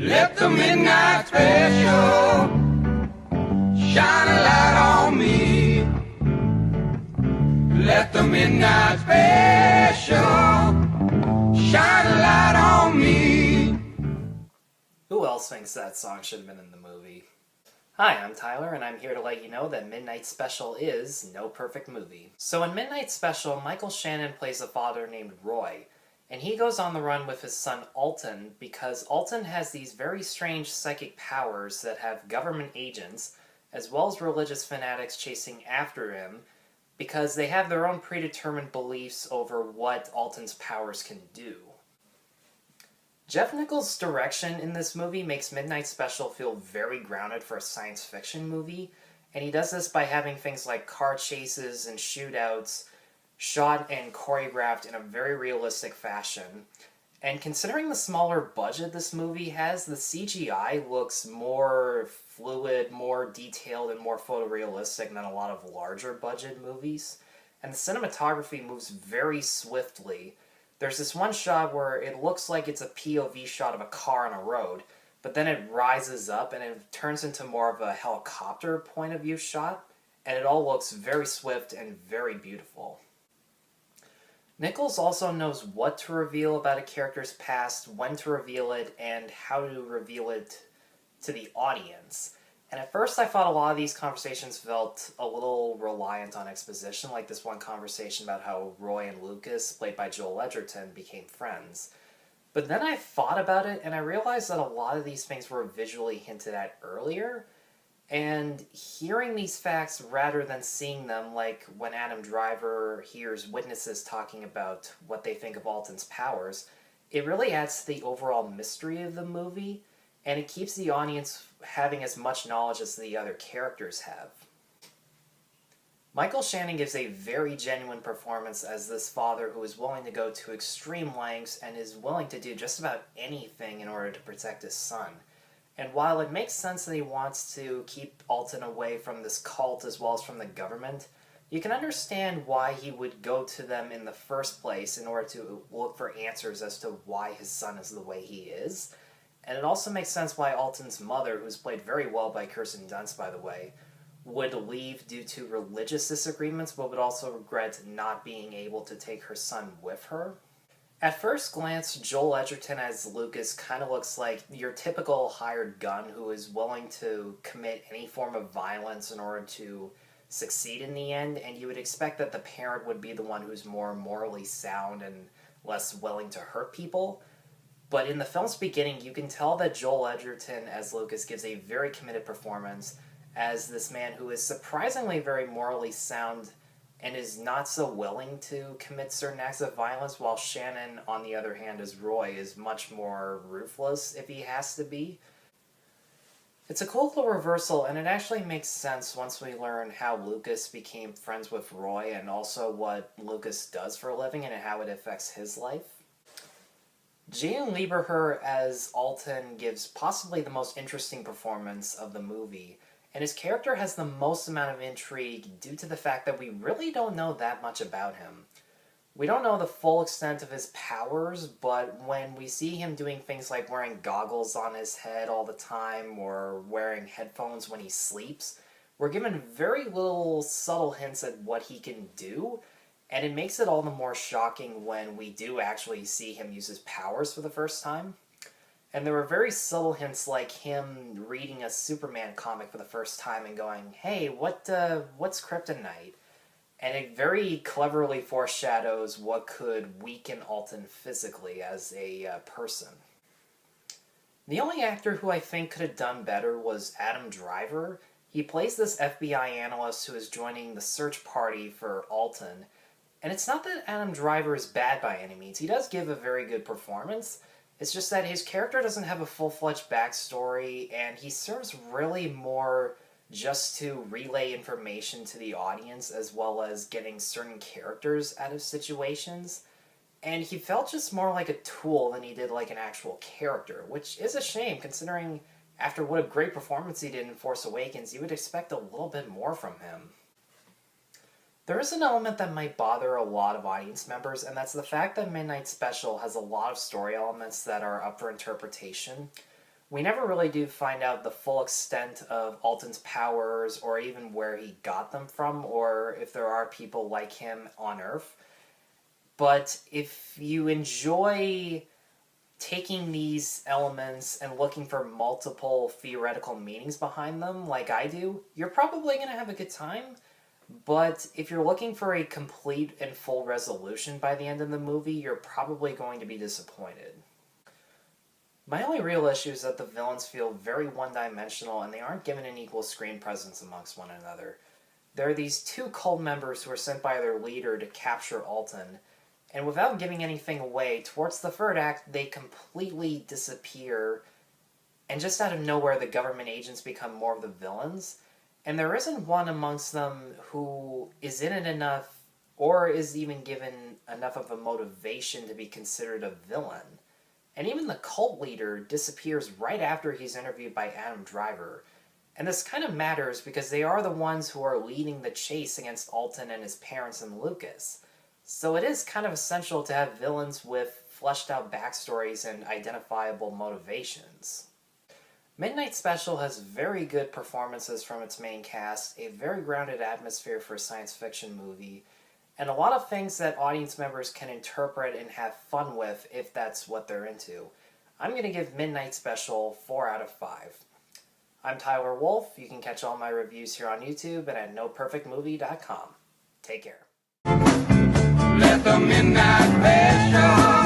Let the midnight special shine a light on me. Let the midnight special shine a light on me. Who else thinks that song should have been in the movie? Hi, I'm Tyler, and I'm here to let you know that Midnight Special is No Perfect Movie. So in Midnight Special, Michael Shannon plays a father named Roy, and he goes on the run with his son Alton because Alton has these very strange psychic powers that have government agents, as well as religious fanatics chasing after him, because they have their own predetermined beliefs over what Alton's powers can do. Jeff Nichols' direction in this movie makes Midnight Special feel very grounded for a science fiction movie, and he does this by having things like car chases and shootouts shot and choreographed in a very realistic fashion. And considering the smaller budget this movie has, the CGI looks more fluid, more detailed, and more photorealistic than a lot of larger budget movies. And the cinematography moves very swiftly. There's this one shot where it looks like it's a POV shot of a car on a road, but then it rises up and it turns into more of a helicopter point of view shot, and it all looks very swift and very beautiful. Nichols also knows what to reveal about a character's past, when to reveal it, and how to reveal it to the audience. And at first I thought a lot of these conversations felt a little reliant on exposition, like this one conversation about how Roy and Lucas, played by Joel Edgerton, became friends. But then I thought about it, and I realized that a lot of these things were visually hinted at earlier, and hearing these facts rather than seeing them, like when Adam Driver hears witnesses talking about what they think of Alton's powers, it really adds to the overall mystery of the movie, and it keeps the audience having as much knowledge as the other characters have. Michael Shannon gives a very genuine performance as this father who is willing to go to extreme lengths and is willing to do just about anything in order to protect his son. And while it makes sense that he wants to keep Alton away from this cult as well as from the government, you can understand why he would go to them in the first place in order to look for answers as to why his son is the way he is. And it also makes sense why Alton's mother, who's played very well by Kirsten Dunst, by the way, would leave due to religious disagreements, but would also regret not being able to take her son with her. At first glance, Joel Edgerton as Lucas kind of looks like your typical hired gun who is willing to commit any form of violence in order to succeed in the end, and you would expect that the parent would be the one who's more morally sound and less willing to hurt people. But in the film's beginning, you can tell that Joel Edgerton as Lucas gives a very committed performance as this man who is surprisingly very morally sound and is not so willing to commit certain acts of violence, while Shannon, on the other hand, as Roy, is much more ruthless if he has to be. It's a cool little reversal, and it actually makes sense once we learn how Lucas became friends with Roy and also what Lucas does for a living and how it affects his life. Jane Lieberher as Alton gives possibly the most interesting performance of the movie, and his character has the most amount of intrigue due to the fact that we really don't know that much about him. We don't know the full extent of his powers, but when we see him doing things like wearing goggles on his head all the time or wearing headphones when he sleeps, we're given very little subtle hints at what he can do, and it makes it all the more shocking when we do actually see him use his powers for the first time. And there were very subtle hints like him reading a Superman comic for the first time and going, hey, what's kryptonite? And it very cleverly foreshadows what could weaken Alton physically as a person. The only actor who I think could have done better was Adam Driver. He plays this FBI analyst who is joining the search party for Alton. And it's not that Adam Driver is bad by any means. He does give a very good performance. It's just that his character doesn't have a full-fledged backstory, and he serves really more just to relay information to the audience as well as getting certain characters out of situations. And he felt just more like a tool than he did like an actual character, which is a shame considering after what a great performance he did in Force Awakens, you would expect a little bit more from him. There is an element that might bother a lot of audience members, and that's the fact that Midnight Special has a lot of story elements that are up for interpretation. We never really do find out the full extent of Alton's powers, or even where he got them from, or if there are people like him on Earth. But if you enjoy taking these elements and looking for multiple theoretical meanings behind them, like I do, you're probably going to have a good time. But if you're looking for a complete and full resolution by the end of the movie, you're probably going to be disappointed. My only real issue is that the villains feel very one-dimensional and they aren't given an equal screen presence amongst one another. There are these two cult members who are sent by their leader to capture Alton, and without giving anything away, towards the third act, they completely disappear, and just out of nowhere, the government agents become more of the villains. And there isn't one amongst them who is in it enough, or is even given enough of a motivation to be considered a villain. And even the cult leader disappears right after he's interviewed by Adam Driver. And this kind of matters because they are the ones who are leading the chase against Alton and his parents and Lucas. So it is kind of essential to have villains with fleshed out backstories and identifiable motivations. Midnight Special has very good performances from its main cast, a very grounded atmosphere for a science fiction movie, and a lot of things that audience members can interpret and have fun with if that's what they're into. I'm going to give Midnight Special 4 out of 5. I'm Tyler Wolff. You can catch all my reviews here on YouTube and at NoPerfectMovie.com. Take care. Let the midnight special